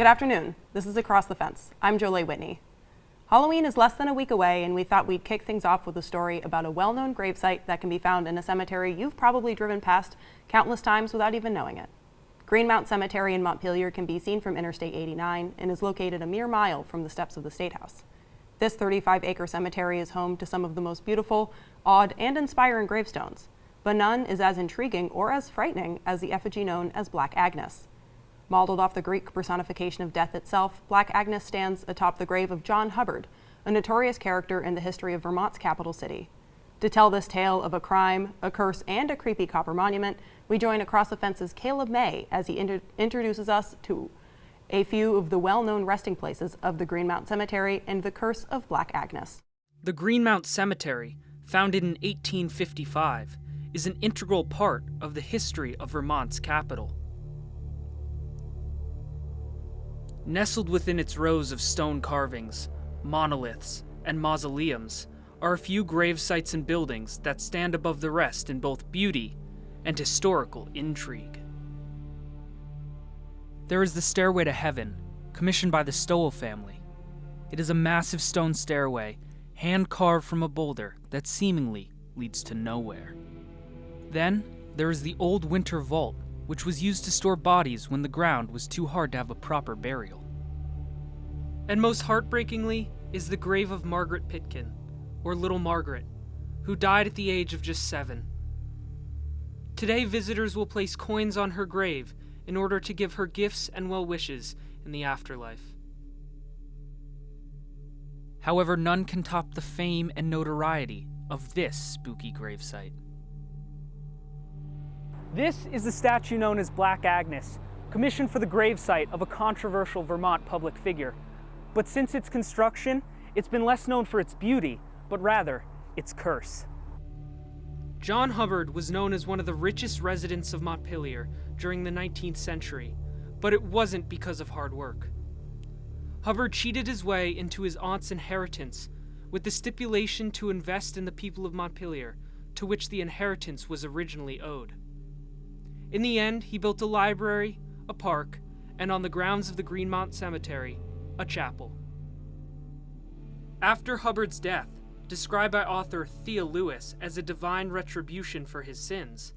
Good afternoon. This is Across the Fence. I'm Jolie Whitney. Halloween is less than a week away, and we thought we'd kick things off with a story about a well-known gravesite that can be found in a cemetery you've probably driven past countless times without even knowing it. Greenmount Cemetery in Montpelier can be seen from Interstate 89 and is located a mere mile from the steps of the State House. This 35-acre cemetery is home to some of the most beautiful, odd, and inspiring gravestones, but none is as intriguing or as frightening as the effigy known as Black Agnes. Modeled off the Greek personification of death itself, Black Agnes stands atop the grave of John Hubbard, a notorious character in the history of Vermont's capital city. To tell this tale of a crime, a curse, and a creepy copper monument, we join Across the Fence's Caleb May as he introduces us to a few of the well-known resting places of the Greenmount Cemetery and the curse of Black Agnes. The Greenmount Cemetery, founded in 1855, is an integral part of the history of Vermont's capital. Nestled within its rows of stone carvings, monoliths, and mausoleums are a few grave sites and buildings that stand above the rest in both beauty and historical intrigue. There is the Stairway to Heaven, commissioned by the Stowell family. It is a massive stone stairway, hand-carved from a boulder that seemingly leads to nowhere. Then, there is the Old Winter Vault, which was used to store bodies when the ground was too hard to have a proper burial. And most heartbreakingly is the grave of Margaret Pitkin, or Little Margaret, who died at the age of just 7. Today, visitors will place coins on her grave in order to give her gifts and well wishes in the afterlife. However, none can top the fame and notoriety of this spooky gravesite. This is the statue known as Black Agnes, commissioned for the gravesite of a controversial Vermont public figure. But since its construction, it's been less known for its beauty, but rather its curse. John Hubbard was known as one of the richest residents of Montpelier during the 19th century, but it wasn't because of hard work. Hubbard cheated his way into his aunt's inheritance with the stipulation to invest in the people of Montpelier, to which the inheritance was originally owed. In the end, he built a library, a park, and on the grounds of the Greenmount Cemetery, a chapel. After Hubbard's death, described by author Thea Lewis as a divine retribution for his sins,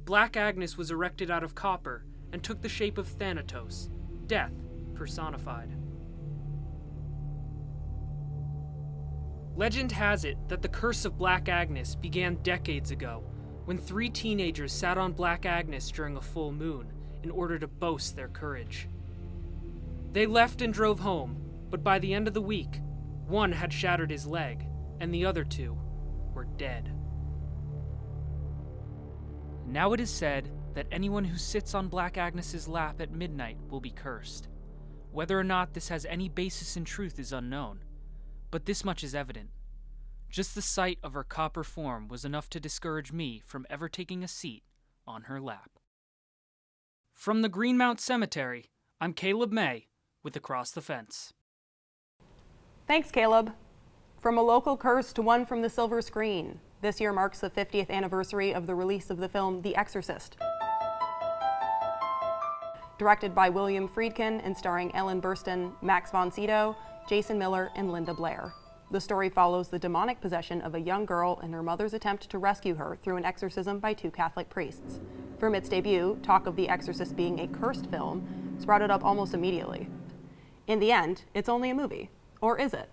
Black Agnes was erected out of copper and took the shape of Thanatos, death personified. Legend has it that the curse of Black Agnes began decades ago, when 3 teenagers sat on Black Agnes during a full moon in order to boast their courage. They left and drove home, but by the end of the week, one had shattered his leg, and the other 2 were dead. Now it is said that anyone who sits on Black Agnes's lap at midnight will be cursed. Whether or not this has any basis in truth is unknown, but this much is evident. Just the sight of her copper form was enough to discourage me from ever taking a seat on her lap. From the Greenmount Cemetery, I'm Caleb May with Across the Fence. Thanks, Caleb. From a local curse to one from the silver screen, this year marks the 50th anniversary of the release of the film The Exorcist. Directed by William Friedkin and starring Ellen Burstyn, Max von Sydow, Jason Miller, and Linda Blair. The story follows the demonic possession of a young girl and her mother's attempt to rescue her through an exorcism by 2 Catholic priests. From its debut, talk of The Exorcist being a cursed film sprouted up almost immediately. In the end, it's only a movie. Or is it?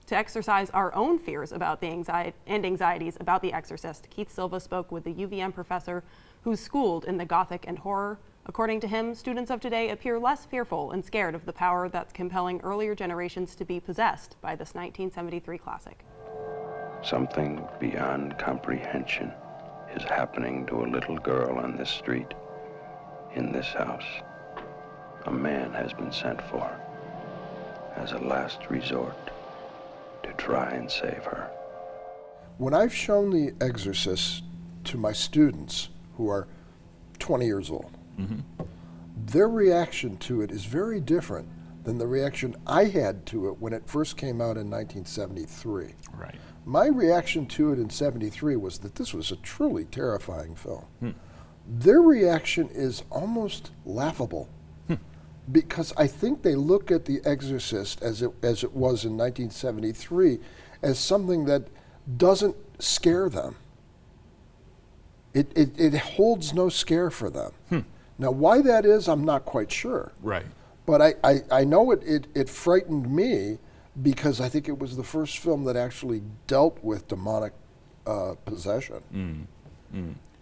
To exercise our own fears about the anxieties about The Exorcist, Keith Silva spoke with the UVM professor who's schooled in the Gothic and horror. According to him, students of today appear less fearful and scared of the power that's compelling earlier generations to be possessed by this 1973 classic. Something beyond comprehension is happening to a little girl on this street, in this house. A man has been sent for as a last resort to try and save her. When I've shown The Exorcist to my students who are 20 years old, their reaction to it is very different than the reaction I had to it when it first came out in 1973. Right. My reaction to it in 73 was that this was a truly terrifying film. Their reaction is almost laughable. because I think they look at The Exorcist as it was in 1973 as something that doesn't scare them. It holds no scare for them. Now, why that is, I'm not quite sure. Right. But I know it frightened me because I think it was the first film that actually dealt with demonic possession.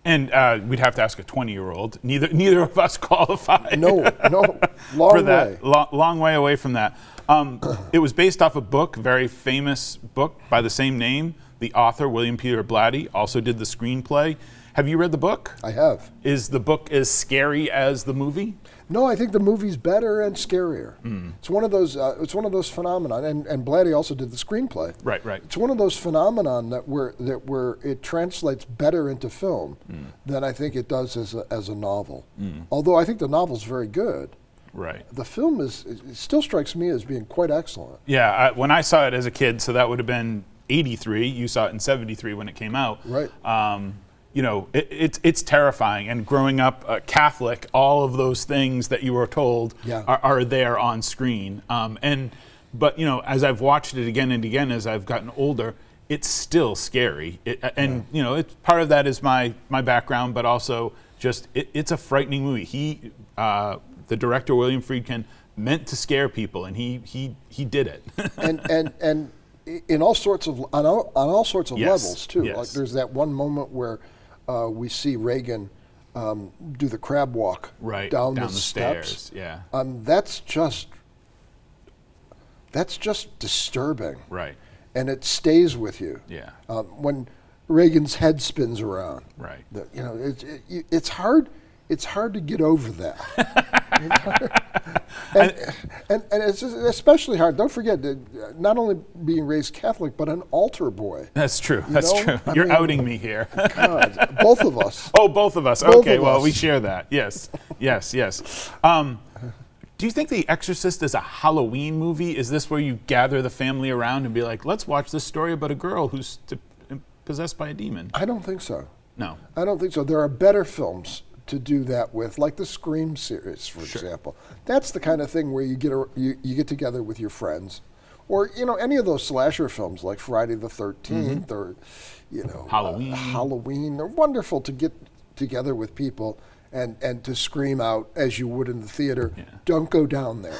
And we'd have to ask a 20-year-old. Neither of us qualify. No, long for that. way. Long way away from that. It was based off a book, very famous book by the same name. The author, William Peter Blatty, also did the screenplay. Have you read the book? I have. Is the book as scary as the movie? No, I think the movie's better and scarier. It's one of those. It's one of those phenomenon, and Blatty also did the screenplay. Right. It's one of those phenomenon that where it translates better into film than I think it does as a novel. Although I think the novel's very good. Right. The film it still strikes me as being quite excellent. Yeah. When I saw it as a kid, so that would have been '83. You saw it in '73 when it came out. Right. It's terrifying. And growing up Catholic, all of those things that you were told are there on screen. But as I've watched it again and again as I've gotten older, it's still scary. It's part of that is my background, but also just it's a frightening movie. The director William Friedkin meant to scare people, and he did it. and in all sorts of on all sorts of levels too. Yes. Like there's that one moment where we see Reagan do the crab walk down the steps. Stairs. Yeah. That's just disturbing. Right. And it stays with you. Yeah. When Reagan's head spins around. Right. It's hard. It's hard to get over that. and it's especially hard. Don't forget, not only being raised Catholic, but an altar boy. That's true. That's true. You're outing me here. God, both of us. Oh, both of us. Both Okay, of well, us. we share that. Yes. Do you think The Exorcist is a Halloween movie? Is this where you gather the family around and be like, let's watch this story about a girl who's possessed by a demon? I don't think so. No. I don't think so. There are better films to do that with, like the Scream series, for example. That's the kind of thing where you get together with your friends, or any of those slasher films like Friday the 13th, or Halloween. They're wonderful to get together with people and to scream out as you would in the theater. Yeah. Don't go down there.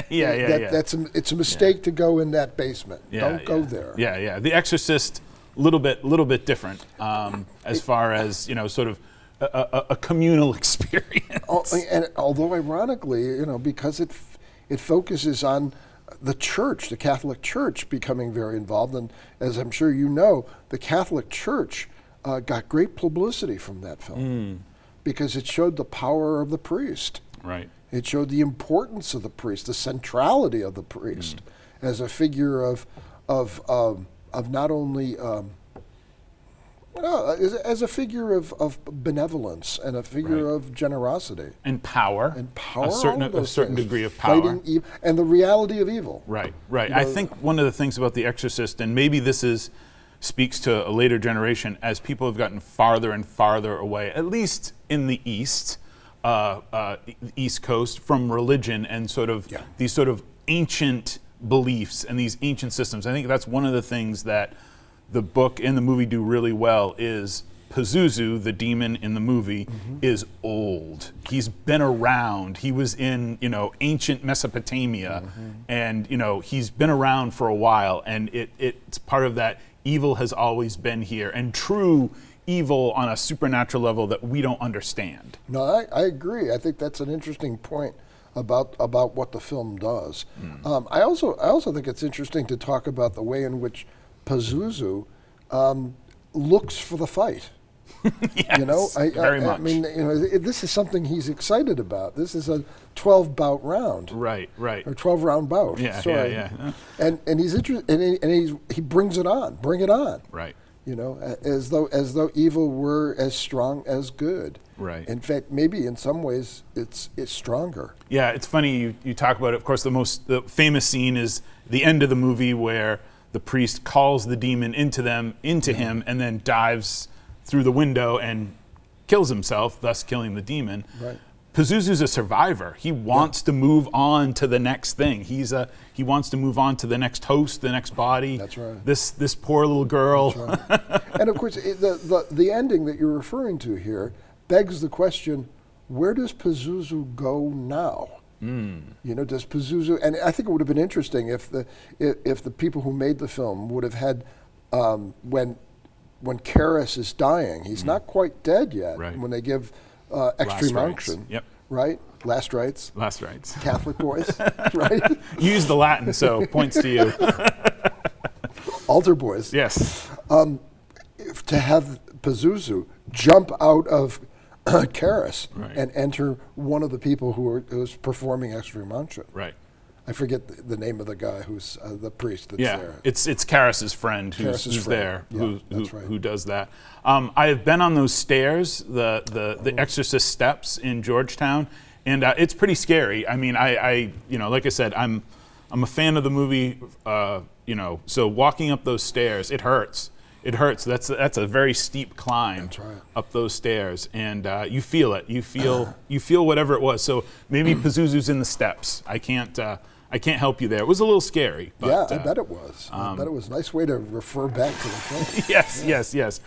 It's a mistake to go in that basement. Don't go there. Yeah. The Exorcist, little bit different as far as sort of a communal experience. And although ironically, because it focuses on the church, the Catholic Church becoming very involved, and as I'm sure you know, the Catholic Church got great publicity from that film because it showed the power of the priest. Right. It showed the importance of the priest, the centrality of the priest as a figure of not only as a figure of benevolence and a figure of generosity and power, a certain degree of power, fighting evil, and the reality of evil. Right. I think one of the things about The Exorcist, and maybe this speaks to a later generation, as people have gotten farther and farther away, at least in the East Coast, from religion and sort of these sort of ancient beliefs and these ancient systems. I think that's one of the things that the book and the movie do really well is Pazuzu, the demon in the movie, is old. He's been around. He was in, ancient Mesopotamia, and, he's been around for a while, and it's part of that evil has always been here, and true evil on a supernatural level that we don't understand. No, I agree. I think that's an interesting point about what the film does. I also think it's interesting to talk about the way in which Pazuzu looks for the fight. Yes, very much. I mean, this is something he's excited about. This is a 12-bout round. Right. Or 12-round bout. Yeah, sorry. yeah. And he's interested, and he brings it on. Bring it on. Right. As though evil were as strong as good. Right. In fact, maybe in some ways it's stronger. Yeah, it's funny you talk about it. Of course, the famous scene is the end of the movie where the priest calls the demon into him, and then dives through the window and kills himself, thus killing the demon. Right. Pazuzu's a survivor. He wants to move on to the next thing. He wants to move on to the next host, the next body. That's right. This poor little girl. That's right. And of course, the ending that you're referring to here begs the question: where does Pazuzu go now? You know, does Pazuzu? And I think it would have been interesting if the people who made the film would have had when Karras is dying, he's not quite dead yet. Right. When they give extreme unction, Yep. right? Last rites. Last rites. Catholic boys, right? Use the Latin, so points to you. Altar boys. Yes. To have Pazuzu jump out of Karras Right. and enter one of the people who's performing extreme unction. Right. I forget the name of the guy who's the priest that's Yeah, there. it's Karras's friend who's Karras's there, friend. Yeah, that's right. who does that. I have been on those stairs, the Exorcist steps in Georgetown, and it's pretty scary. I mean, I like I said, I'm a fan of the movie. So walking up those stairs, it hurts. It hurts. That's a very steep climb. That's right. Up those stairs, and you feel it. You feel whatever it was. So maybe Pazuzu's in the steps. I can't help you there. It was a little scary. But, Yeah, I bet it was. I bet it was a nice way to refer back to the film. Yes.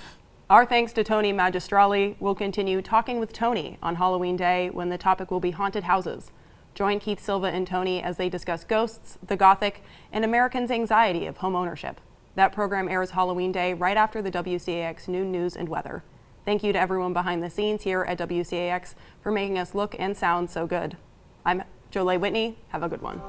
Our thanks to Tony Magistrali. We'll continue talking with Tony on Halloween Day when the topic will be haunted houses. Join Keith Silva and Tony as they discuss ghosts, the Gothic, and Americans' anxiety of home ownership. That program airs Halloween Day right after the WCAX noon news and weather. Thank you to everyone behind the scenes here at WCAX for making us look and sound so good. I'm Jolie Whitney. Have a good one.